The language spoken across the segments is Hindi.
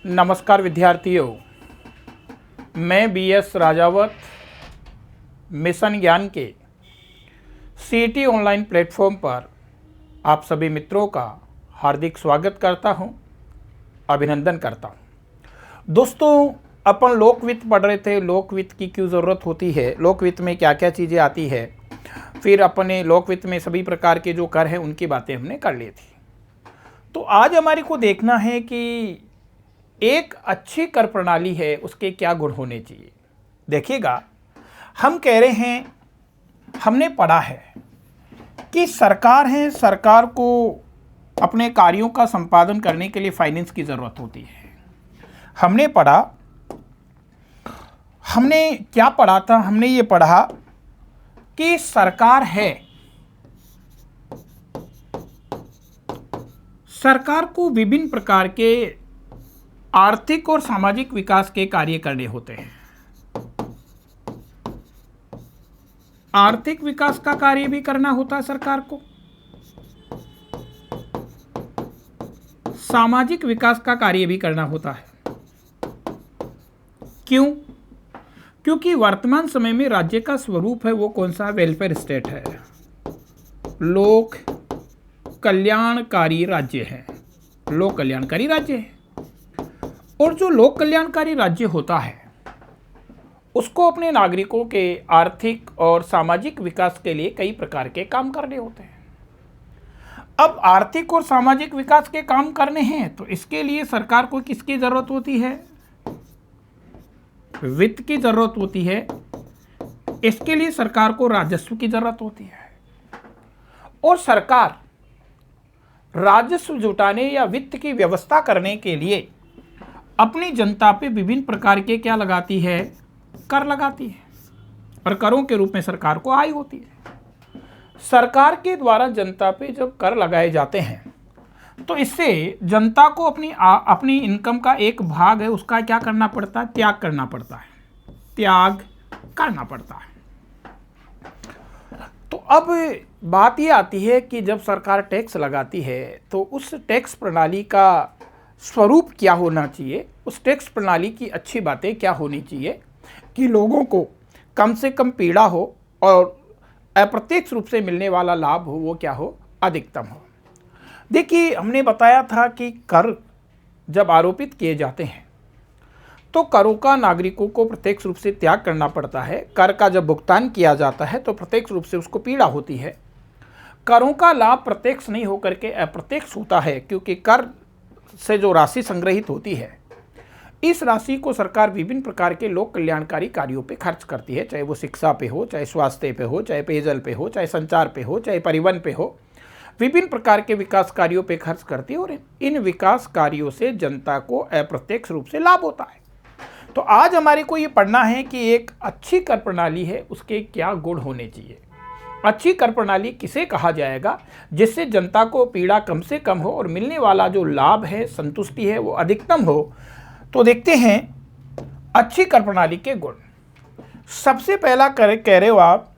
नमस्कार विद्यार्थियों, मैं बीएस राजावत मिशन ज्ञान के सीईटी ऑनलाइन प्लेटफॉर्म पर आप सभी मित्रों का हार्दिक स्वागत करता हूं, अभिनंदन करता हूं। दोस्तों, अपन लोकवित्त पढ़ रहे थे। लोकवित्त की क्यों ज़रूरत होती है, लोकवित्त में क्या क्या चीज़ें आती है, फिर अपने लोकवित्त में सभी प्रकार के जो कर हैं उनकी बातें हमने कर ली थी। तो आज हमारे को देखना है कि एक अच्छी कर प्रणाली है, उसके क्या गुण होने चाहिए। देखिएगा, हम कह रहे हैं, हमने पढ़ा है कि सरकार है, सरकार को अपने कार्यों का संपादन करने के लिए फाइनेंस की ज़रूरत होती है। हमने पढ़ा, हमने क्या पढ़ा था, हमने ये पढ़ा कि सरकार है, सरकार को विभिन्न प्रकार के आर्थिक और सामाजिक विकास के कार्य करने होते हैं। आर्थिक विकास का कार्य भी करना होता है सरकार को, सामाजिक विकास का कार्य भी करना होता है। क्यों? क्योंकि वर्तमान समय में राज्य का स्वरूप है वो कौन सा? वेलफेयर स्टेट है, लोक कल्याणकारी राज्य है, लोक कल्याणकारी राज्य है। और जो लोक कल्याणकारी राज्य होता है उसको अपने नागरिकों के आर्थिक और सामाजिक विकास के लिए कई प्रकार के काम करने होते हैं। अब आर्थिक और सामाजिक विकास के काम करने हैं तो इसके लिए सरकार को किसकी जरूरत होती है? वित्त की जरूरत होती है। इसके लिए सरकार को राजस्व की जरूरत होती है। और सरकार राजस्व जुटाने या वित्त की व्यवस्था करने के लिए अपनी जनता पे विभिन्न प्रकार के क्या लगाती है? कर लगाती है। और करों के रूप में सरकार को आय होती है। सरकार के द्वारा जनता पे जब कर लगाए जाते हैं तो इससे जनता को अपनी इनकम का एक भाग है उसका क्या करना पड़ता है? त्याग करना पड़ता है, त्याग करना पड़ता है। तो अब बात ये आती है कि जब सरकार टैक्स लगाती है तो उस टैक्स प्रणाली का स्वरूप क्या होना चाहिए, उस टैक्स प्रणाली की अच्छी बातें क्या होनी चाहिए कि लोगों को कम से कम पीड़ा हो और अप्रत्यक्ष रूप से मिलने वाला लाभ हो वो क्या हो? अधिकतम हो। देखिए, हमने बताया था कि कर जब आरोपित किए जाते हैं तो करों का नागरिकों को प्रत्यक्ष रूप से त्याग करना पड़ता है। कर का जब भुगतान किया जाता है तो प्रत्यक्ष रूप से उसको पीड़ा होती है। करों का लाभ प्रत्यक्ष नहीं होकर के अप्रत्यक्ष होता है, क्योंकि कर से जो राशि संग्रहित होती है इस राशि को सरकार विभिन्न प्रकार के लोक कल्याणकारी कार्यों पे खर्च करती है, चाहे वो शिक्षा पे हो, चाहे स्वास्थ्य पे हो, चाहे पेयजल पे हो, चाहे संचार पे हो, चाहे परिवहन पे हो। विभिन्न प्रकार के विकास कार्यों पे खर्च करती है और इन विकास कार्यों से जनता को अप्रत्यक्ष रूप से लाभ होता है। तो आज हमारे को ये पढ़ना है कि एक अच्छी कर प्रणाली है, उसके क्या गुण होने चाहिए। अच्छी कर प्रणाली किसे कहा जाएगा? जिससे जनता को पीड़ा कम से कम हो और मिलने वाला जो लाभ है, संतुष्टि है, वो अधिकतम हो। तो देखते हैं अच्छी कर प्रणाली के गुण। सबसे पहला कह रहे हो आप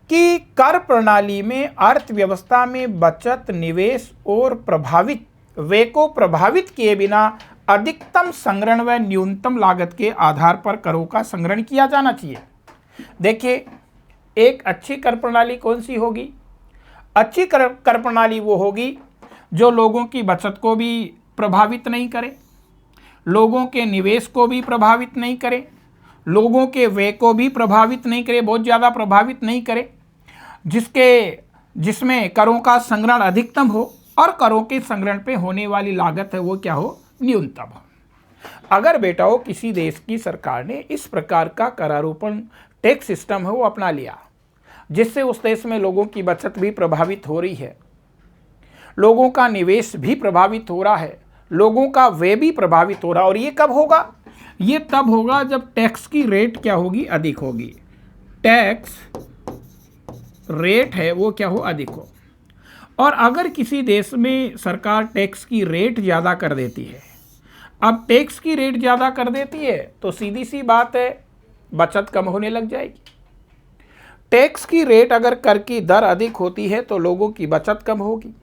कि कर प्रणाली में अर्थव्यवस्था में बचत, निवेश और व्यय को प्रभावित किए बिना अधिकतम संग्रहण व न्यूनतम लागत के आधार पर करों का संग्रहण किया जाना चाहिए। देखिए, एक अच्छी कर प्रणाली कौन सी होगी? अच्छी कर प्रणाली वो होगी जो लोगों की बचत को भी प्रभावित नहीं करे, लोगों के निवेश को भी प्रभावित नहीं करे, लोगों के व्यय को भी प्रभावित नहीं करे, बहुत ज़्यादा प्रभावित नहीं करे, जिसमें करों का संग्रहण अधिकतम हो और करों के संग्रहण पे होने वाली लागत है वो क्या हो? न्यूनतम हो। अगर बेटाओ किसी देश की सरकार ने इस प्रकार का करारोपण टैक्स सिस्टम है वो अपना लिया, जिससे उस देश में लोगों की बचत भी प्रभावित हो रही है, लोगों का निवेश भी प्रभावित हो रहा है, लोगों का व्यय भी प्रभावित हो रहा है, और ये कब होगा? ये तब होगा जब टैक्स की रेट क्या होगी? अधिक होगी। टैक्स रेट है वो क्या हो? अधिक हो। और अगर किसी देश में सरकार टैक्स की रेट ज़्यादा कर देती है, अब टैक्स की रेट ज़्यादा कर देती है तो सीधी सी बात है, बचत कम होने लग जाएगी। टैक्स की रेट अगर कर की दर अधिक होती है तो लोगों की बचत कम होगी,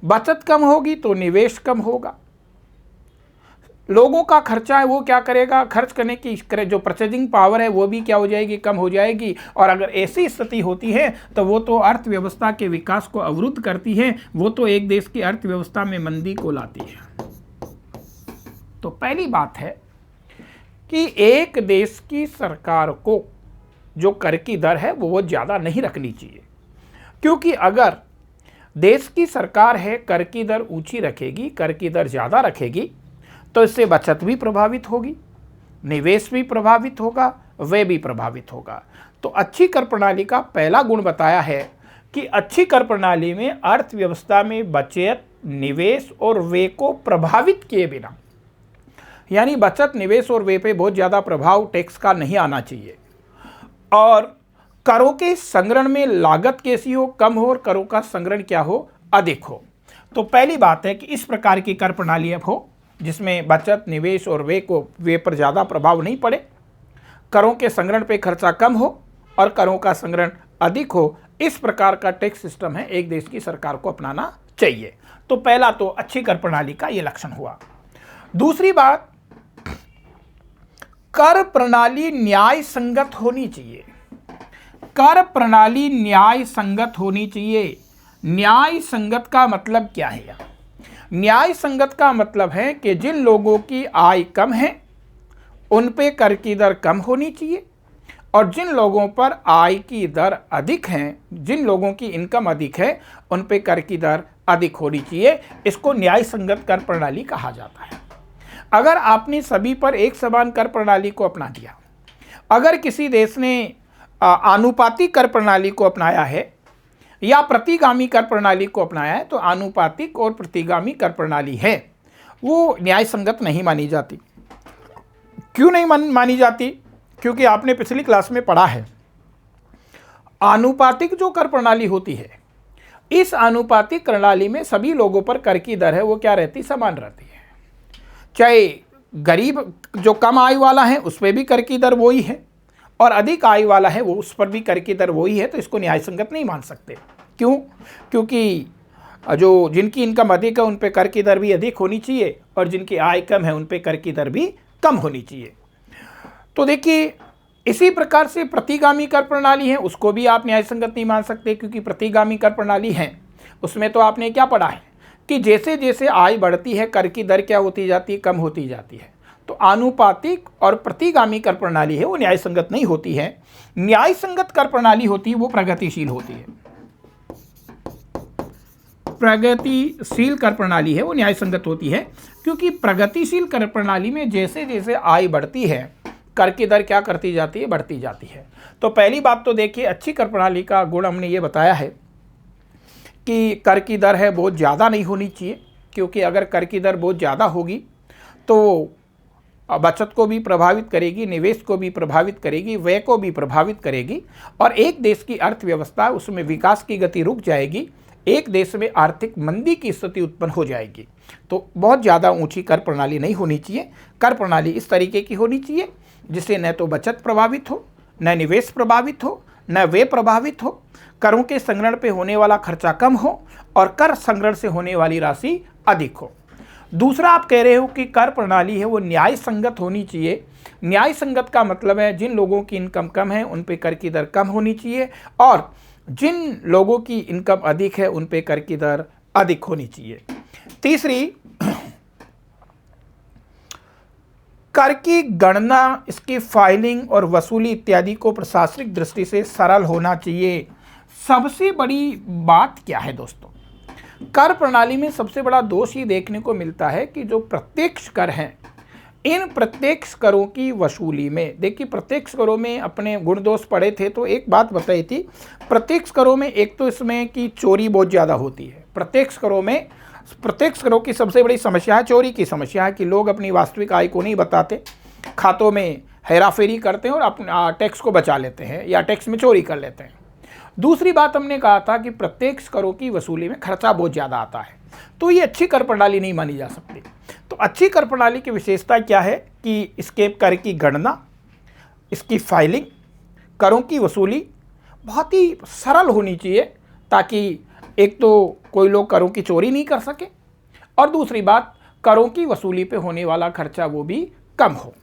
बचत कम होगी तो निवेश कम होगा, लोगों का खर्चा है वो क्या करेगा, खर्च करने की जो परचेजिंग पावर है वो भी क्या हो जाएगी, कम हो जाएगी। और अगर ऐसी स्थिति होती है तो वो तो अर्थव्यवस्था के विकास को अवरुद्ध करती है, वो तो एक देश की अर्थव्यवस्था में मंदी को लाती है। तो पहली बात है कि एक देश की सरकार को जो कर की दर है वो ज़्यादा नहीं रखनी चाहिए, क्योंकि अगर देश की सरकार है कर की दर ऊंची रखेगी, कर की दर ज़्यादा रखेगी, तो इससे बचत भी प्रभावित होगी, निवेश भी प्रभावित होगा, व्यय भी प्रभावित होगा। तो अच्छी कर प्रणाली का पहला गुण बताया है कि अच्छी कर प्रणाली में अर्थव्यवस्था में बचत, निवेश और व्यय को प्रभावित किए बिना, यानी बचत, निवेश और व्यय पे बहुत ज़्यादा प्रभाव टैक्स का नहीं आना चाहिए। और करों के संग्रहण में लागत कैसी हो, कम हो, और करों का संग्रहण क्या हो, अधिक हो। तो पहली बात है कि इस प्रकार की कर प्रणाली अब हो जिसमें बचत, निवेश और व्यय पर ज़्यादा प्रभाव नहीं पड़े, करों के संग्रहण पे खर्चा कम हो और करों का संग्रहण अधिक हो। इस प्रकार का टैक्स सिस्टम है एक देश की सरकार को अपनाना चाहिए। तो पहला तो अच्छी कर प्रणाली का ये लक्षण हुआ। दूसरी बात, कर प्रणाली न्याय संगत होनी चाहिए। कर प्रणाली न्याय संगत होनी चाहिए। न्याय संगत का मतलब क्या है? न्याय संगत का मतलब है कि जिन लोगों की आय कम है उन पे कर की दर कम होनी चाहिए, और जिन लोगों पर आय की दर अधिक है, जिन लोगों की इनकम अधिक है, उन पे कर की दर अधिक होनी चाहिए। इसको न्याय संगत कर प्रणाली कहा जाता है। अगर आपने सभी पर एक समान कर प्रणाली को अपना दिया, अगर किसी देश ने आनुपातिक कर प्रणाली को अपनाया है या प्रतिगामी कर प्रणाली को अपनाया है, तो आनुपातिक और प्रतिगामी कर प्रणाली है वो न्याय संगत नहीं मानी जाती। क्यों नहीं मानी जाती? क्योंकि आपने पिछली क्लास में पढ़ा है, आनुपातिक जो कर प्रणाली होती है, इस आनुपातिक प्रणाली में सभी लोगों पर कर की दर है वो क्या रहती, समान रहती है। चाहे गरीब जो कम आय वाला है उस पर भी कर की दर वही है, और अधिक आय वाला है वो उस पर भी कर की दर वही है। तो इसको न्याय संगत नहीं मान सकते। क्यों? क्योंकि जो जिनकी इनकम अधिक है उन पे कर की दर भी अधिक होनी चाहिए, और जिनकी आय कम है उन पे कर की दर भी कम होनी चाहिए। तो देखिए, इसी प्रकार से प्रतिगामी कर प्रणाली है, उसको भी आप न्याय संगत नहीं मान सकते, क्योंकि प्रतिगामी कर प्रणाली है उसमें तो आपने क्या पढ़ा है कि जैसे जैसे आय बढ़ती है कर की दर क्या होती जाती है, कम होती जाती है। तो आनुपातिक और प्रतिगामी कर प्रणाली है वो न्याय संगत नहीं होती है। न्याय संगत कर प्रणाली होती है वो प्रगतिशील होती है। प्रगतिशील कर प्रणाली है वो न्याय संगत होती है, क्योंकि प्रगतिशील कर प्रणाली में जैसे जैसे आय बढ़ती है कर की दर क्या करती जाती है, बढ़ती जाती है। तो पहली बात तो देखिए, अच्छी कर प्रणाली का गुण हमने ये बताया है कि कर की दर है बहुत ज़्यादा नहीं होनी चाहिए, क्योंकि अगर कर की दर बहुत ज़्यादा होगी तो बचत को भी प्रभावित करेगी, निवेश को भी प्रभावित करेगी, व्यय को भी प्रभावित करेगी, और एक देश की अर्थव्यवस्था उसमें विकास की गति रुक जाएगी, एक देश में आर्थिक मंदी की स्थिति उत्पन्न हो जाएगी। तो बहुत ज़्यादा ऊंची कर प्रणाली नहीं होनी चाहिए। कर प्रणाली इस तरीके की होनी चाहिए जिससे न तो बचत प्रभावित हो, न निवेश प्रभावित हो, न व्यय प्रभावित हो, करों के संग्रहण पे होने वाला खर्चा कम हो और कर संग्रहण से होने वाली राशि अधिक हो। दूसरा, आप कह रहे हो कि कर प्रणाली है वो न्याय संगत होनी चाहिए। न्याय संगत का मतलब है जिन लोगों की इनकम कम है उन पे कर की दर कम होनी चाहिए, और जिन लोगों की इनकम अधिक है उन पे कर की दर अधिक होनी चाहिए। तीसरी, कर की गणना, इसकी फाइलिंग और वसूली इत्यादि को प्रशासनिक दृष्टि से सरल होना चाहिए। सबसे बड़ी बात क्या है दोस्तों? कर प्रणाली में सबसे बड़ा दोष ये देखने को मिलता है कि जो प्रत्यक्ष कर हैं, इन प्रत्यक्ष करों की वसूली में, देखिए प्रत्यक्ष करों में अपने गुण दोष पढ़े थे तो एक बात बताई थी, प्रत्यक्ष करों में एक तो इसमें कि चोरी बहुत ज़्यादा होती है। प्रत्यक्ष करों की सबसे बड़ी समस्या है चोरी की समस्या है कि लोग अपनी वास्तविक आय को नहीं बताते, खातों में हेराफेरी करते हैं और अपना टैक्स को बचा लेते हैं या टैक्स में चोरी कर लेते हैं। दूसरी बात हमने कहा था कि प्रत्यक्ष करों की वसूली में खर्चा बहुत ज़्यादा आता है, तो ये अच्छी कर प्रणाली नहीं मानी जा सकती। तो अच्छी कर प्रणाली की विशेषता क्या है कि इसके कर की गणना, इसकी फाइलिंग, करों की वसूली बहुत ही सरल होनी चाहिए, ताकि एक तो कोई लोग करों की चोरी नहीं कर सके, और दूसरी बात करों की वसूली पे होने वाला खर्चा वो भी कम हो।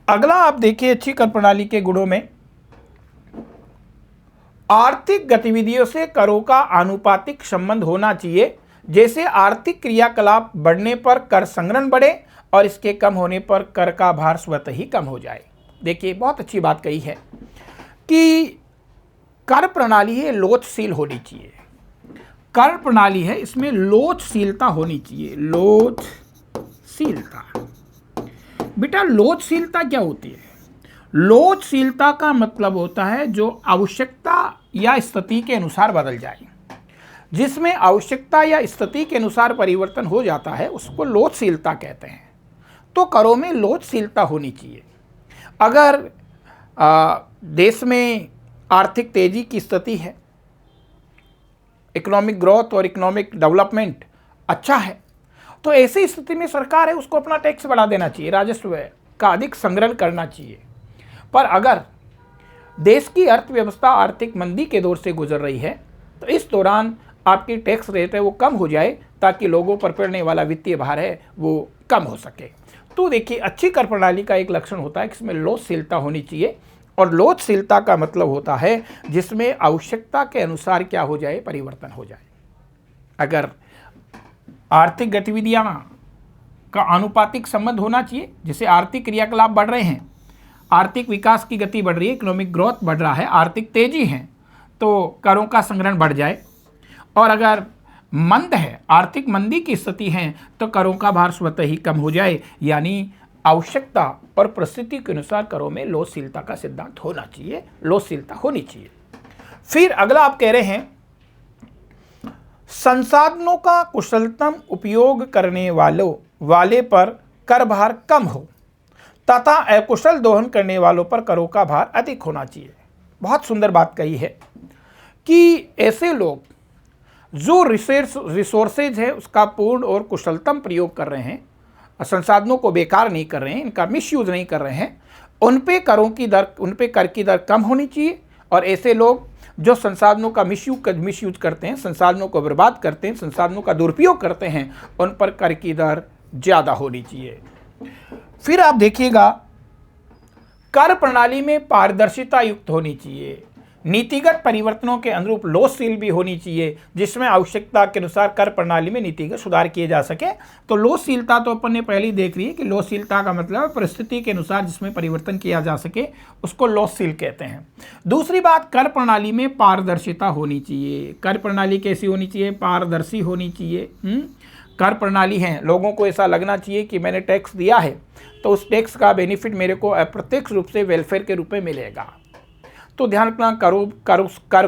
अगला आप देखिए अच्छी कर प्रणाली के गुणों में आर्थिक गतिविधियों से करों का आनुपातिक संबंध होना चाहिए। जैसे आर्थिक क्रियाकलाप बढ़ने पर कर संग्रहण बढ़े और इसके कम होने पर कर का भार स्वतः ही कम हो जाए। देखिए बहुत अच्छी बात कही है कि कर प्रणाली है लोचशील होनी चाहिए। कर प्रणाली है इसमें लोचशीलता होनी चाहिए। लोचशीलता, बेटा लोचशीलता क्या होती है? लोचशीलता का मतलब होता है जो आवश्यकता या स्थिति के अनुसार बदल जाए। जिसमें आवश्यकता या स्थिति के अनुसार परिवर्तन हो जाता है उसको लोचशीलता कहते हैं। तो करों में लोचशीलता होनी चाहिए। अगर देश में आर्थिक तेजी की स्थिति है, इकोनॉमिक ग्रोथ और इकोनॉमिक डेवलपमेंट अच्छा है, तो ऐसी स्थिति में सरकार है उसको अपना टैक्स बढ़ा देना चाहिए, राजस्व का अधिक संग्रहण करना चाहिए। पर अगर देश की अर्थव्यवस्था आर्थिक मंदी के दौर से गुजर रही है तो इस दौरान आपकी टैक्स रेट है वो कम हो जाए ताकि लोगों पर पड़ने वाला वित्तीय भार है वो कम हो सके। तो देखिए अच्छी कर प्रणाली का एक लक्षण होता है कि इसमें लोचशीलता होनी चाहिए। और लोचशीलता का मतलब होता है जिसमें आवश्यकता के अनुसार क्या हो जाए, परिवर्तन हो जाए। अगर आर्थिक गतिविधियां का आनुपातिक संबंध होना चाहिए, जैसे आर्थिक क्रियाकलाप बढ़ रहे हैं, आर्थिक विकास की गति बढ़ रही है, इकोनॉमिक ग्रोथ बढ़ रहा है, आर्थिक तेजी है, तो करों का संग्रहण बढ़ जाए। और अगर मंद है, आर्थिक मंदी की स्थिति है, तो करों का भार स्वतः ही कम हो जाए। यानी आवश्यकता और परिस्थिति के अनुसार करों में लोचशीलता का सिद्धांत होना चाहिए, लोचशीलता होनी चाहिए। फिर अगला आप कह रहे हैं संसाधनों का कुशलतम उपयोग करने वाले पर कर भार कम हो तथा अकुशल दोहन करने वालों पर करों का भार अधिक होना चाहिए। बहुत सुंदर बात कही है कि ऐसे लोग जो रिसोर्सेज है उसका पूर्ण और कुशलतम प्रयोग कर रहे हैं, संसाधनों को बेकार नहीं कर रहे हैं, इनका मिसयूज नहीं कर रहे हैं, उन पे कर की दर कम होनी चाहिए। और ऐसे लोग जो संसाधनों का मिसयूज करते हैं, संसाधनों को बर्बाद करते हैं, संसाधनों का दुरुपयोग करते हैं, उन पर कर की दर ज़्यादा होनी चाहिए। फिर आप देखिएगा कर प्रणाली में पारदर्शिता युक्त होनी चाहिए, नीतिगत परिवर्तनों के अनुरूप लोचशील भी होनी चाहिए, जिसमें आवश्यकता के अनुसार कर प्रणाली में नीतिगत सुधार किए जा सके। तो लोचशीलता तो अपन ने पहले ही देख ली है कि लोचशीलता का मतलब परिस्थिति के अनुसार जिसमें परिवर्तन किया जा सके उसको लोचशील कहते हैं। दूसरी बात, कर प्रणाली में पारदर्शिता होनी चाहिए। कर प्रणाली कैसी होनी चाहिए? पारदर्शी होनी चाहिए। कर प्रणाली है, लोगों को ऐसा लगना चाहिए कि मैंने टैक्स दिया है तो उस टैक्स का बेनिफिट मेरे को अप्रत्यक्ष रूप से वेलफेयर के रूप में मिलेगा। तो ध्यान रखना,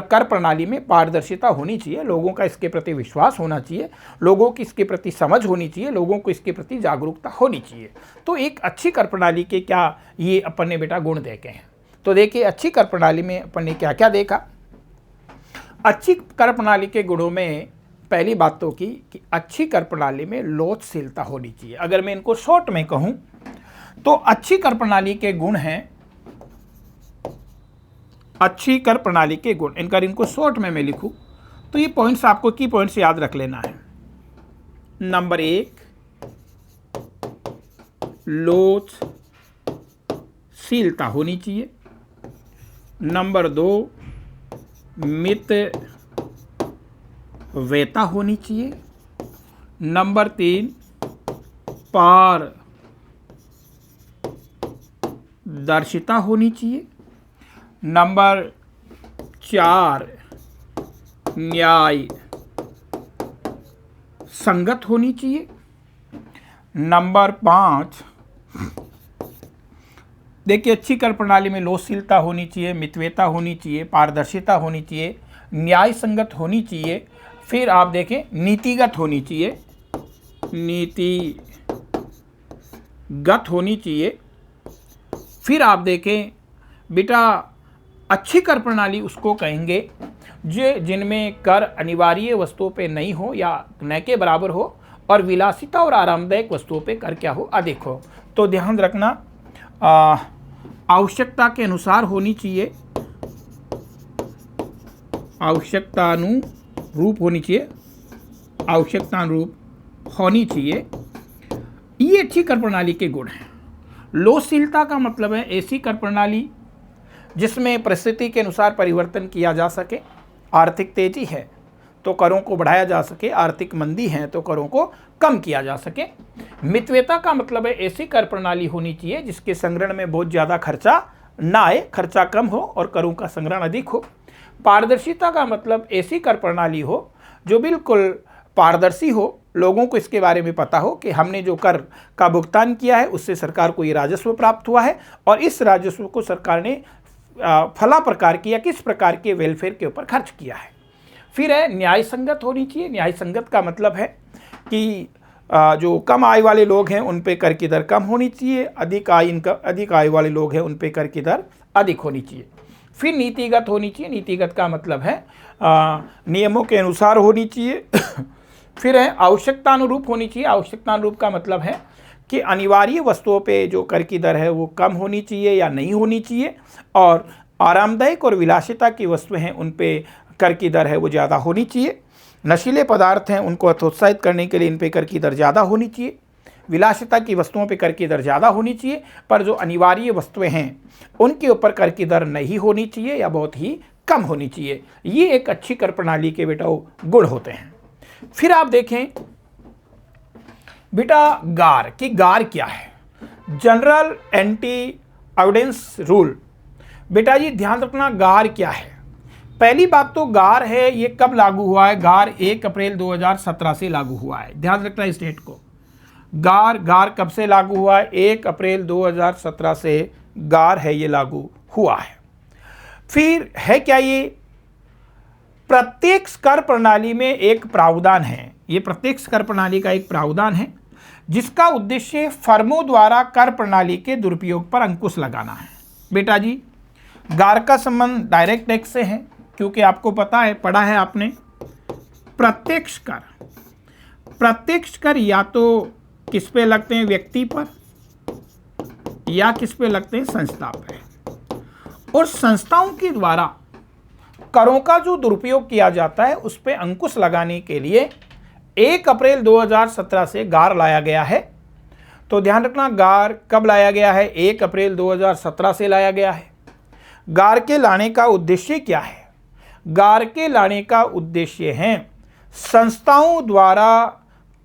कर प्रणाली में पारदर्शिता होनी चाहिए, लोगों का इसके प्रति विश्वास होना चाहिए, लोगों की इसके प्रति समझ होनी चाहिए, लोगों को इसके प्रति जागरूकता होनी चाहिए। तो एक अच्छी कर प्रणाली के क्या ये अपन ने बेटा गुण देखे हैं। तो देखिए अच्छी कर प्रणाली में अपन ने क्या क्या देखा। अच्छी कर प्रणाली के गुणों में पहली बात तो की कि अच्छी कर प्रणाली में लोचशीलता होनी चाहिए। अगर मैं इनको शॉर्ट में कहूँ तो अच्छी कर प्रणाली के गुण हैं, अच्छी कर प्रणाली के गुण, इनको शॉर्ट में मैं लिखूं तो ये पॉइंट्स आपको की पॉइंट्स याद रख लेना है। नंबर 1, लोचशीलता होनी चाहिए। नंबर 2, मितव्ययता होनी चाहिए। नंबर 3, पारदर्शिता होनी चाहिए। नंबर 4, न्याय संगत होनी चाहिए। नंबर 5, देखिए अच्छी कर प्रणाली में लोचशीलता होनी चाहिए, मितव्ययता होनी चाहिए, पारदर्शिता होनी चाहिए, न्याय संगत होनी चाहिए। फिर आप देखें नीतिगत होनी चाहिए, नीतिगत होनी चाहिए। फिर आप देखें बेटा अच्छी कर प्रणाली उसको कहेंगे जिनमें कर अनिवार्य वस्तुओं पे नहीं हो या न के बराबर हो और विलासिता और आरामदायक वस्तुओं पे कर क्या हो, अधिक हो। तो ध्यान रखना आवश्यकता के अनुसार होनी चाहिए, आवश्यकतानुरूप होनी चाहिए, आवश्यकतानुरूप होनी चाहिए। ये अच्छी कर प्रणाली के गुण हैं। लोचशीलता का मतलब है ऐसी कर प्रणाली जिसमें परिस्थिति के अनुसार परिवर्तन किया जा सके। आर्थिक तेजी है तो करों को बढ़ाया जा सके, आर्थिक मंदी है तो करों को कम किया जा सके। मितव्ययता का मतलब है ऐसी कर प्रणाली होनी चाहिए जिसके संग्रहण में बहुत ज़्यादा खर्चा ना आए, खर्चा कम हो और करों का संग्रहण अधिक हो। पारदर्शिता का मतलब ऐसी कर प्रणाली हो जो बिल्कुल पारदर्शी हो, लोगों को इसके बारे में पता हो कि हमने जो कर का भुगतान किया है उससे सरकार को ये राजस्व प्राप्त हुआ है और इस राजस्व को सरकार ने फला प्रकार की या किस प्रकार के वेलफेयर के ऊपर खर्च किया है। फिर है न्याय संगत होनी चाहिए। न्याय संगत का मतलब है कि जो कम आय वाले लोग हैं उन पे कर की दर कम होनी चाहिए, अधिक आय वाले लोग हैं उन पे कर की दर अधिक होनी चाहिए। फिर नीतिगत होनी चाहिए। नीतिगत का मतलब है नियमों के अनुसार होनी चाहिए। फिर है आवश्यकतानुरूप होनी चाहिए। आवश्यकतानुरूप का मतलब है कि अनिवार्य वस्तुओं पे जो कर की दर है वो कम होनी चाहिए या नहीं होनी चाहिए, और आरामदायक और विलासिता की वस्तुएं हैं उन पे कर की दर है वो ज़्यादा होनी चाहिए। नशीले पदार्थ हैं उनको हतोत्साहित करने के लिए इन पे कर की दर ज़्यादा होनी चाहिए। विलासिता की वस्तुओं पे कर की दर ज़्यादा होनी चाहिए, पर जो अनिवार्य वस्तुएं हैं उनके ऊपर कर की दर नहीं होनी चाहिए या बहुत ही कम होनी चाहिए। ये एक अच्छी कर प्रणाली के बेटा गुण होते हैं। फिर आप देखें बेटा गार कि गार क्या है। General anti evidence rule. बेटा जी ध्यान रखना गार क्या है। पहली बात तो गार है ये कब लागू हुआ है। गार 1 अप्रैल 2017 से लागू हुआ है। ध्यान रखना इस डेट को। गार कब से लागू हुआ है। 1 अप्रैल 2017 से गार है ये लागू हुआ है। फिर है क्या ये प्रत्यक्ष कर प्रणाली में एक प्रावधान है। ये प्रत्यक्ष कर प्रणाली का एक प्रावधान है जिसका उद्देश्य फर्मों द्वारा कर प्रणाली के दुरुपयोग पर अंकुश लगाना है। बेटा जी गार का संबंध डायरेक्ट टैक्स से है, क्योंकि आपको पता है, पढ़ा है आपने, प्रत्यक्ष कर या तो किस पे लगते हैं, व्यक्ति पर, या किस पे लगते हैं, संस्था पे। और संस्थाओं के द्वारा करों का जो दुरुपयोग किया जाता है उस पे अंकुश लगाने के लिए 1 अप्रैल 2017 से गार लाया गया है। तो ध्यान रखना गार कब लाया गया है। 1 अप्रैल 2017 से लाया गया है। गार के लाने का उद्देश्य क्या है। गार के लाने का उद्देश्य है संस्थाओं द्वारा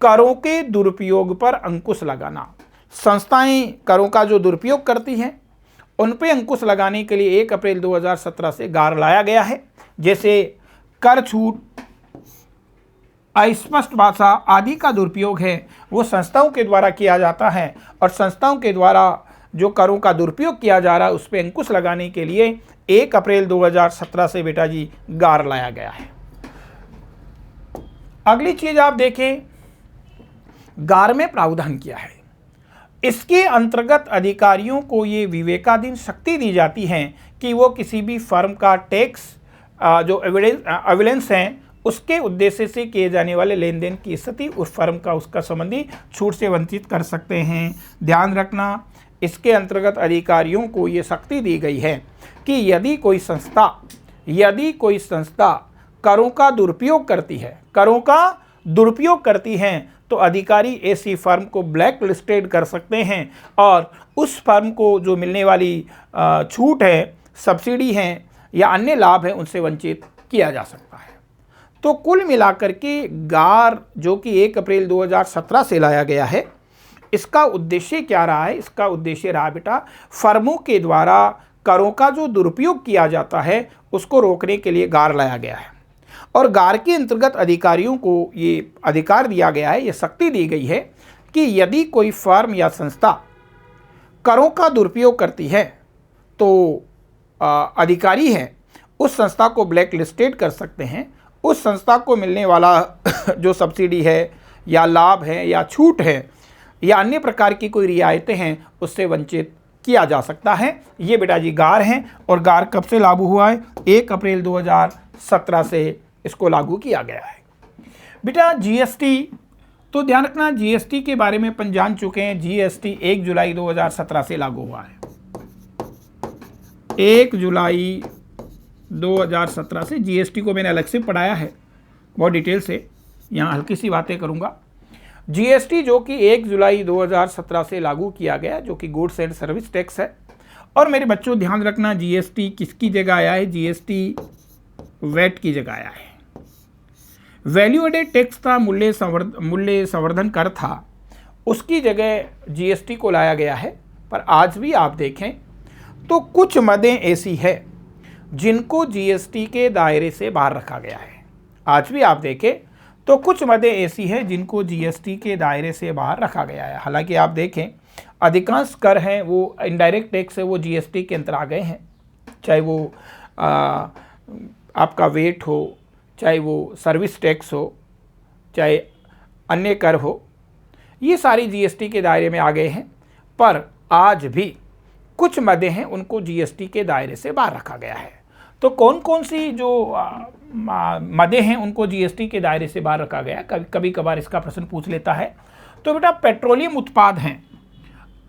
करों के दुरुपयोग पर अंकुश लगाना। संस्थाएं करों का जो दुरुपयोग करती हैं उन पे अंकुश लगाने के लिए 1 अप्रैल 2017 से गार लाया गया है। जैसे कर छूट, अस्पष्ट भाषा आदि का दुरुपयोग है वो संस्थाओं के द्वारा किया जाता है, और संस्थाओं के द्वारा जो करों का दुरुपयोग किया जा रहा है उस पर अंकुश लगाने के लिए 1 अप्रैल 2017 से बेटा जी गार लाया गया है। अगली चीज आप देखें, गार में प्रावधान किया है। इसके अंतर्गत अधिकारियों को ये विवेकाधीन शक्ति दी जाती है कि वो किसी भी फर्म का टैक्स जो एविडेंस हैं उसके उद्देश्य से किए जाने वाले लेन देन की स्थिति उस फर्म का उसका संबंधी छूट से वंचित कर सकते हैं। ध्यान रखना इसके अंतर्गत अधिकारियों को ये शक्ति दी गई है कि यदि कोई संस्था करों का दुरुपयोग करती है तो अधिकारी ऐसी फर्म को ब्लैक लिस्टेड कर सकते हैं और उस फर्म को जो मिलने वाली छूट है, सब्सिडी है या अन्य लाभ है उनसे वंचित किया जा सकता है। तो कुल मिलाकर के गार जो कि 1 अप्रैल 2017 से लाया गया है, इसका उद्देश्य क्या रहा है। इसका उद्देश्य रहा बेटा फर्मों के द्वारा करों का जो दुरुपयोग किया जाता है उसको रोकने के लिए गार लाया गया है। और गार के अंतर्गत अधिकारियों को ये अधिकार दिया गया है, ये शक्ति दी गई है कि यदि कोई फर्म या संस्था करों का दुरुपयोग करती है तो अधिकारी हैं उस संस्था को ब्लैक लिस्टेड कर सकते हैं। उस संस्था को मिलने वाला जो सब्सिडी है या लाभ है या छूट है या अन्य प्रकार की कोई रियायतें हैं उससे वंचित किया जा सकता है। ये बेटा जी गार हैं। और गार कब से लागू हुआ है। 1 अप्रैल 2017 से इसको लागू किया गया है। बेटा जीएसटी, तो ध्यान रखना जीएसटी के बारे में अपन जान चुके हैं। जीएसटी 1 जुलाई 2017 से लागू हुआ है। 1 जुलाई 2017 से जीएसटी को मैंने अलग से पढ़ाया है बहुत डिटेल से, यहाँ हल्की सी बातें करूँगा। जीएसटी जो कि 1 जुलाई 2017 से लागू किया गया, जो कि गुड्स एंड सर्विस टैक्स है। और मेरे बच्चों ध्यान रखना, जीएसटी किसकी जगह आया है? जीएसटी वैट की जगह आया है। वैल्यू एडेड टैक्स था, मूल्य संवर्धन कर था, उसकी जगह जीएसटी को लाया गया है। पर आज भी आप देखें तो कुछ मदें ऐसी है जिनको जीएसटी के दायरे से बाहर रखा गया है। आज भी आप देखें तो कुछ मदें ऐसी हैं जिनको जीएसटी के दायरे से बाहर रखा गया है। हालांकि आप देखें अधिकांश कर हैं वो इनडायरेक्ट टैक्स है, वो जीएसटी के अंतर आ गए हैं। चाहे वो आपका वेट हो, चाहे वो सर्विस टैक्स हो, चाहे अन्य कर हो, ये सारी जीएसटी के दायरे में आ गए हैं। पर आज भी कुछ मदें हैं उनको जीएसटी के दायरे से बाहर रखा गया है। तो कौन कौन सी जो मदें हैं उनको जीएसटी के दायरे से बाहर रखा गया है? कभी कभार इसका प्रश्न पूछ लेता है। तो बेटा पेट्रोलियम उत्पाद हैं,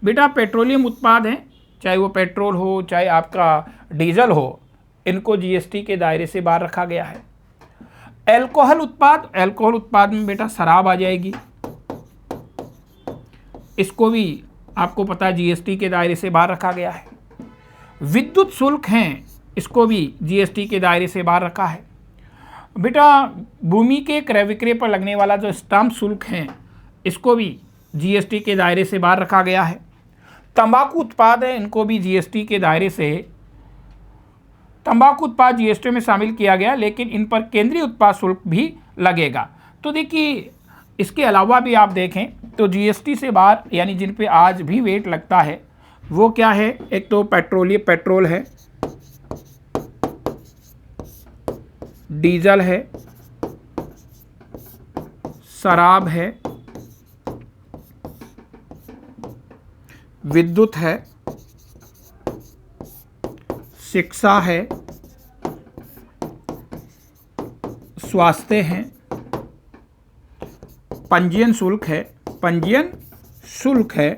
बेटा पेट्रोलियम उत्पाद हैं, चाहे वो पेट्रोल हो, चाहे आपका डीजल हो, इनको जीएसटी के दायरे से बाहर रखा गया है। अल्कोहल उत्पाद में बेटा शराब आ जाएगी, इसको भी आपको पता है जीएसटी के दायरे से बाहर रखा गया है। विद्युत शुल्क हैं, इसको भी जीएसटी के दायरे से बाहर रखा है। बेटा भूमि के क्रय विक्रय पर लगने वाला जो स्टाम्प शुल्क हैं, इसको भी जीएसटी के दायरे से बाहर रखा गया है। तंबाकू उत्पाद है, इनको भी जीएसटी के दायरे से, तंबाकू उत्पाद जीएसटी में शामिल किया गया, लेकिन इन पर केंद्रीय उत्पाद शुल्क भी लगेगा। तो देखिए इसके अलावा भी आप देखें तो जीएसटी से बाहर यानी जिन पे आज भी वेट लगता है वो क्या है? एक तो पेट्रोल है, डीजल है, शराब है, विद्युत है, शिक्षा है, स्वास्थ्य है, पंजीयन शुल्क है।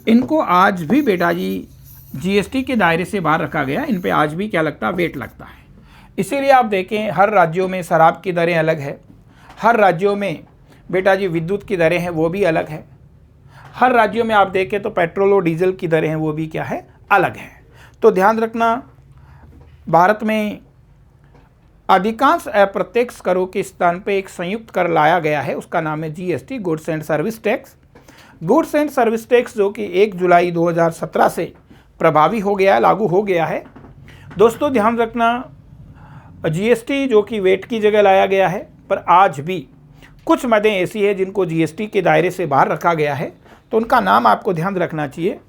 इनको आज भी बेटा जी जीएसटी के दायरे से बाहर रखा गया, इन पे आज भी क्या लगता है? वेट लगता है। इसीलिए आप देखें हर राज्यों में शराब की दरें अलग है, हर राज्यों में बेटा जी विद्युत की दरें हैं वो भी अलग है, हर राज्यों में आप देखें तो पेट्रोल और डीजल की दरें हैं वो भी क्या है? अलग है। तो ध्यान रखना, भारत में अधिकांश अप्रत्यक्ष करों के स्थान पे एक संयुक्त कर लाया गया है, उसका नाम है GST, goods and service tax. Goods and service tax जो कि 1 जुलाई 2017 से प्रभावी हो गया है, लागू हो गया है। दोस्तों ध्यान रखना, जीएसटी जो कि वेट की जगह लाया गया है, पर आज भी कुछ मदें ऐसी है जिनको जीएसटी के दायरे से बाहर रखा गया है। तो उनका नाम आपको ध्यान रखना चाहिए।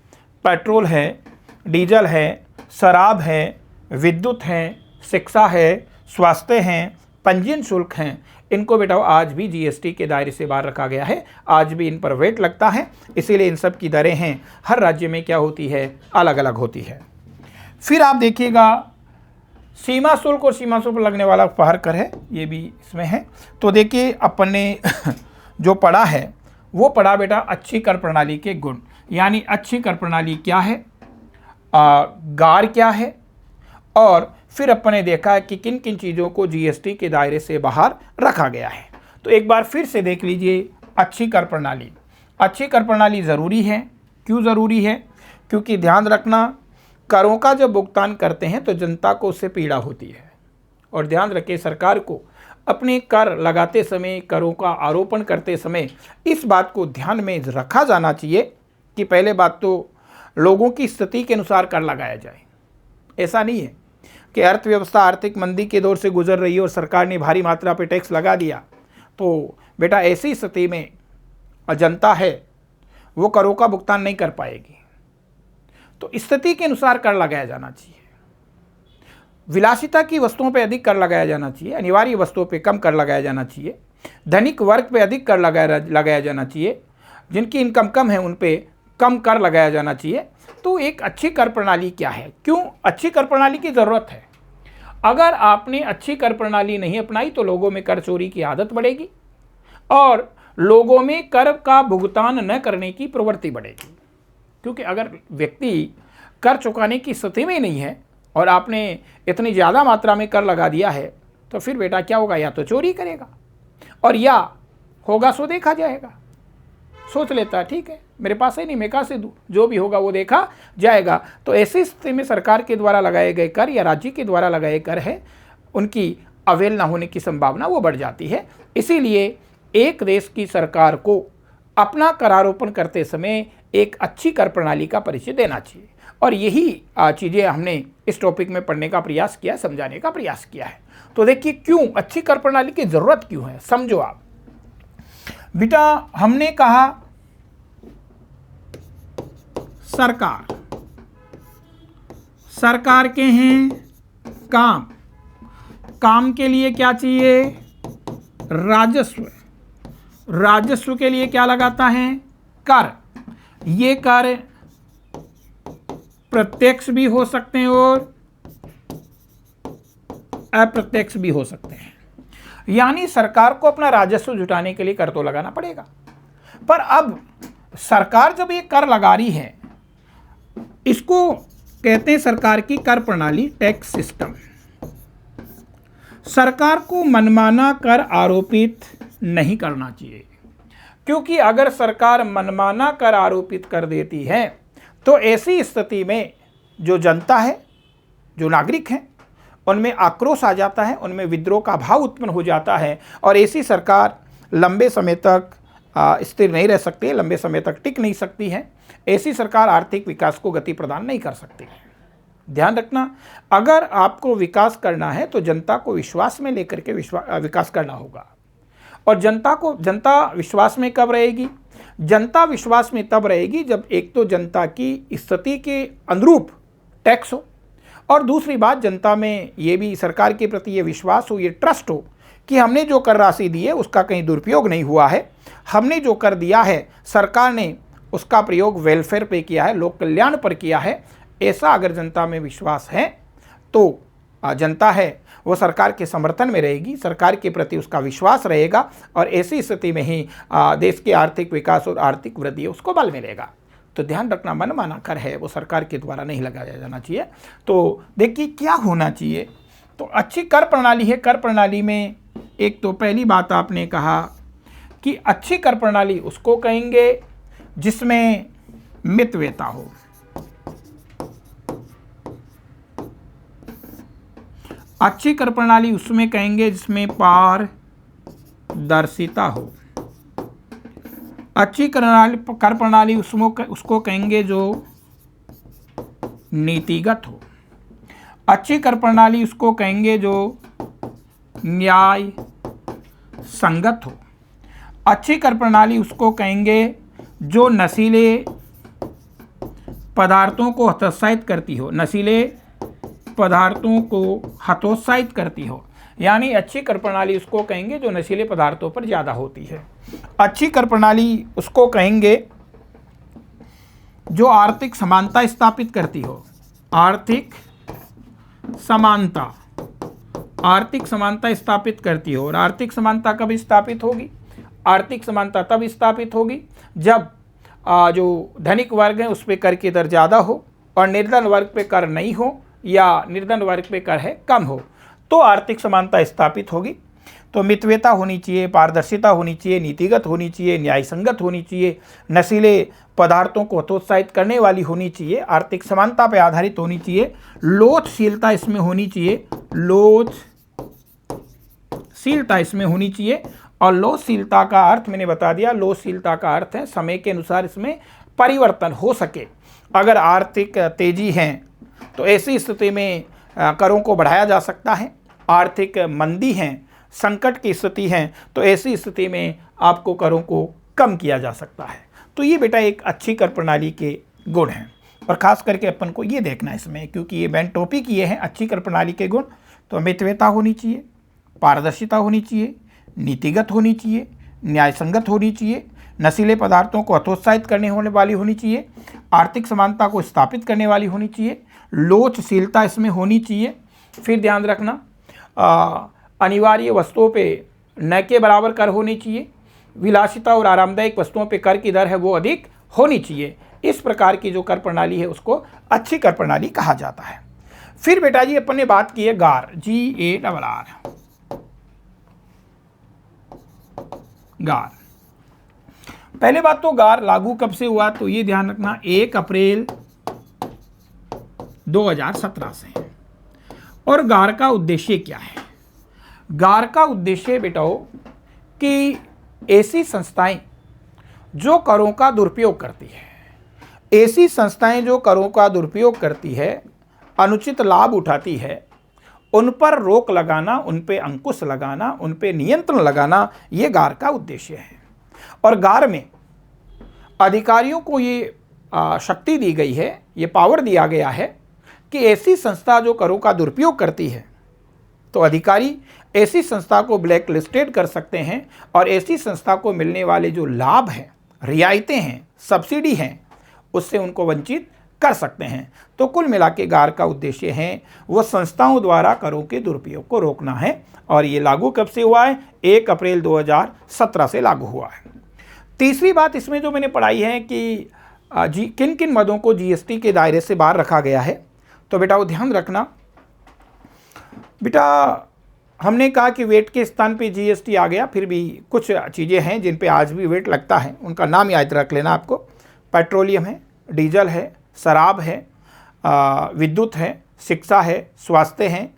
पेट्रोल है, डीजल है, शराब है, विद्युत है, शिक्षा है, स्वास्थ्य हैं, पंजीयन शुल्क हैं। इनको बेटा आज भी जीएसटी के दायरे से बाहर रखा गया है, आज भी इन पर वेट लगता है। इसीलिए इन सब की दरें हैं हर राज्य में क्या होती है? अलग अलग होती है। फिर आप देखिएगा सीमा शुल्क और सीमा शुल्क लगने वाला उपहार कर है, ये भी इसमें है। तो देखिए अपन ने जो पढ़ा है वो पढ़ा बेटा अच्छी कर प्रणाली के गुण, यानी अच्छी कर प्रणाली क्या है, गार क्या है, और फिर अपन ने देखा है कि किन किन चीज़ों को जीएसटी के दायरे से बाहर रखा गया है। तो एक बार फिर से देख लीजिए अच्छी कर प्रणाली। अच्छी कर प्रणाली ज़रूरी है। क्यों ज़रूरी है? क्योंकि ध्यान रखना, करों का जब भुगतान करते हैं तो जनता को उससे पीड़ा होती है। और ध्यान रखें, सरकार को अपने कर लगाते समय, करों का आरोपण करते समय इस बात को ध्यान में रखा जाना चाहिए कि पहले बात तो लोगों की स्थिति के अनुसार कर लगाया जाए। ऐसा नहीं है कि अर्थव्यवस्था आर्थिक मंदी के दौर से गुजर रही है और सरकार ने भारी मात्रा पर टैक्स लगा दिया, तो बेटा ऐसी स्थिति में जनता है वो करों का भुगतान नहीं कर पाएगी। तो स्थिति के अनुसार कर लगाया जाना चाहिए। विलासिता की वस्तुओं पर अधिक कर लगाया जाना चाहिए, अनिवार्य वस्तुओं पर कम कर लगाया जाना चाहिए, धनिक वर्ग पे अधिक कर लगाया जाना चाहिए, जिनकी इनकम कम है उन पे कम कर लगाया जाना चाहिए। तो एक अच्छी कर प्रणाली क्या है? क्यों अच्छी कर प्रणाली की ज़रूरत है? अगर आपने अच्छी कर प्रणाली नहीं अपनाई तो लोगों में कर चोरी की आदत बढ़ेगी और लोगों में कर का भुगतान न करने की प्रवृत्ति बढ़ेगी। क्योंकि अगर व्यक्ति कर चुकाने की स्थिति में नहीं है और आपने इतनी ज़्यादा मात्रा में कर लगा दिया है तो फिर बेटा क्या होगा? या तो चोरी करेगा और या होगा सो देखा जाएगा। सोच लेता है ठीक है मेरे पास है नहीं, मैं कहाँ से दूँ, जो भी होगा वो देखा जाएगा। तो ऐसी स्थिति में सरकार के द्वारा लगाए गए कर या राज्य के द्वारा लगाए कर है उनकी अवहेलना होने की संभावना वो बढ़ जाती है। इसीलिए एक देश की सरकार को अपना करारोपण करते समय एक अच्छी कर प्रणाली का परिचय देना चाहिए, और यही चीज़ें हमने इस टॉपिक में पढ़ने का प्रयास किया, समझाने का प्रयास किया है। तो देखिए क्यों अच्छी कर प्रणाली की ज़रूरत क्यों है, समझो आप बेटा। हमने कहा सरकार के हैं काम के लिए क्या चाहिए, राजस्व के लिए क्या लगाता है, कर। ये कर प्रत्यक्ष भी हो सकते हैं और अप्रत्यक्ष भी हो सकते हैं। यानी सरकार को अपना राजस्व जुटाने के लिए कर तो लगाना पड़ेगा, पर अब सरकार जब ये कर लगा रही है, इसको कहते हैं सरकार की कर प्रणाली, टैक्स सिस्टम। सरकार को मनमाना कर आरोपित नहीं करना चाहिए, क्योंकि अगर सरकार मनमाना कर आरोपित कर देती है तो ऐसी स्थिति में जो जनता है, जो नागरिक हैं, उनमें आक्रोश आ जाता है, उनमें विद्रोह का भाव उत्पन्न हो जाता है, और ऐसी सरकार लंबे समय तक स्थिर नहीं रह सकती, लंबे समय तक टिक नहीं सकती है। ऐसी सरकार आर्थिक विकास को गति प्रदान नहीं कर सकती। ध्यान रखना, अगर आपको विकास करना है तो जनता को विश्वास में लेकर के विकास करना होगा। और जनता विश्वास में कब रहेगी, जनता विश्वास में तब रहेगी जब एक तो जनता की स्थिति के अनुरूप टैक्स हो, और दूसरी बात जनता में ये भी सरकार के प्रति ये विश्वास हो, ये ट्रस्ट हो कि हमने जो कर राशि दी है उसका कहीं दुरुपयोग नहीं हुआ है, हमने जो कर दिया है सरकार ने उसका प्रयोग वेलफेयर पे किया है, लोक कल्याण पर किया है। ऐसा अगर जनता में विश्वास है तो जनता है वो सरकार के समर्थन में रहेगी, सरकार के प्रति उसका विश्वास रहेगा, और ऐसी स्थिति में ही देश के आर्थिक विकास और आर्थिक वृद्धि उसको बल मिलेगा। तो ध्यान रखना, मनमाना कर है वो सरकार के द्वारा नहीं लगाया जाना चाहिए। तो देखिए क्या होना चाहिए, तो अच्छी कर प्रणाली है। कर प्रणाली में एक तो पहली बात आपने कहा कि अच्छी कर प्रणाली उसको कहेंगे जिसमें मितव्ययता हो, अच्छी कर प्रणाली उसमें कहेंगे जिसमें पारदर्शिता हो, अच्छी कर प्रणाली उसको कहेंगे जो नीतिगत हो, अच्छी कर प्रणाली उसको कहेंगे जो न्याय संगत हो, अच्छी कर प्रणाली उसको कहेंगे जो नशीले पदार्थों को हतोत्साहित करती हो, नशीले पदार्थों को हतोत्साहित करती हो। यानी अच्छी कर प्रणाली उसको कहेंगे जो नशीले पदार्थों पर ज़्यादा होती है। अच्छी कर प्रणाली उसको कहेंगे जो आर्थिक समानता स्थापित करती हो, आर्थिक समानता स्थापित करती हो। और आर्थिक समानता कब स्थापित होगी, आर्थिक समानता तब स्थापित होगी जब जो धनिक वर्ग है उस पर कर की दर ज़्यादा हो और निर्धन वर्ग पे कर नहीं हो, या निर्धन वर्ग पे कर है कम हो, तो आर्थिक समानता स्थापित होगी। तो मितव्ययता होनी चाहिए, पारदर्शिता होनी चाहिए, नीतिगत होनी चाहिए, न्याय संगत होनी चाहिए, नशीले पदार्थों को हतोत्साहित करने वाली होनी चाहिए, आर्थिक समानता पर आधारित होनी चाहिए, लोचशीलता इसमें होनी चाहिए, लोचशीलता इसमें होनी चाहिए। और लोचशीलता का अर्थ मैंने बता दिया, लोचशीलता का अर्थ है समय के अनुसार इसमें परिवर्तन हो सके। अगर आर्थिक तेजी है तो ऐसी स्थिति में करों को बढ़ाया जा सकता है, आर्थिक मंदी है, संकट की स्थिति है, तो ऐसी स्थिति में आपको करों को कम किया जा सकता है। तो ये बेटा एक अच्छी कर प्रणाली के गुण हैं, और ख़ास करके अपन को ये देखना है इसमें, क्योंकि ये मेन टॉपिक ये है अच्छी कर प्रणाली के गुण। तो मितव्ययता होनी चाहिए, पारदर्शिता होनी चाहिए, नीतिगत होनी चाहिए, न्याय संगत होनी चाहिए, नशीले पदार्थों को हतोत्साहित करने होने वाली होनी चाहिए, आर्थिक समानता को स्थापित करने वाली होनी चाहिए, लोचशीलता इसमें होनी चाहिए। फिर ध्यान रखना, अनिवार्य वस्तुओं पे न के बराबर कर होनी चाहिए, विलासिता और आरामदायक वस्तुओं पे कर की दर है वो अधिक होनी चाहिए। इस प्रकार की जो कर प्रणाली है उसको अच्छी कर प्रणाली कहा जाता है। फिर बेटा जी अपन ने बात की है गार, GARR, गार। पहले बात तो गार लागू कब से हुआ, तो ये ध्यान रखना 1 अप्रैल 2017 से। और गार का उद्देश्य क्या है? गार का उद्देश्य बेटाओ कि ऐसी संस्थाएं जो करों का दुरुपयोग करती है, ऐसी संस्थाएं जो करों का दुरुपयोग करती है, अनुचित लाभ उठाती है, उन पर रोक लगाना, उन पे अंकुश लगाना, उन पे नियंत्रण लगाना, ये गार का उद्देश्य है। और गार में अधिकारियों को ये शक्ति दी गई है, ये पावर दिया गया है कि ऐसी संस्था जो करों का दुरुपयोग करती है, तो अधिकारी ऐसी संस्था को ब्लैक लिस्टेड कर सकते हैं और ऐसी संस्था को मिलने वाले जो लाभ हैं, रियायतें हैं, सब्सिडी हैं, उससे उनको वंचित कर सकते हैं। तो कुल मिला के गार का उद्देश्य है वो संस्थाओं द्वारा करों के दुरुपयोग को रोकना है। और ये लागू कब से हुआ है? 1 अप्रैल 2017 से लागू हुआ है। तीसरी बात इसमें जो मैंने पढ़ाई है कि किन किन मदों को जीएसटी के दायरे से बाहर रखा गया है। तो बेटा वो ध्यान रखना, बेटा हमने कहा कि वेट के स्थान पे जीएसटी आ गया, फिर भी कुछ चीज़ें हैं जिन पे आज भी वेट लगता है, उनका नाम याद रख लेना आपको। पेट्रोलियम है, डीजल है, शराब है, विद्युत है, शिक्षा है, स्वास्थ्य है,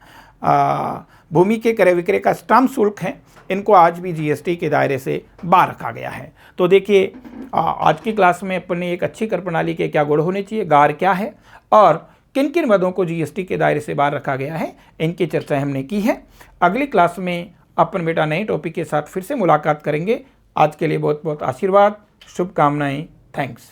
भूमि के क्रय विक्रय का स्टाम्प शुल्क है, इनको आज भी जीएसटी के दायरे से बाहर रखा गया है। तो देखिए आज की क्लास में अपने एक अच्छी कर प्रणाली के क्या गुण होने चाहिए, गार क्या है और किन किन मदों को जीएसटी के दायरे से बाहर रखा गया है, इनकी चर्चा हमने की है। अगली क्लास में अपन बेटा नए टॉपिक के साथ फिर से मुलाकात करेंगे। आज के लिए बहुत बहुत आशीर्वाद, शुभकामनाएं, थैंक्स।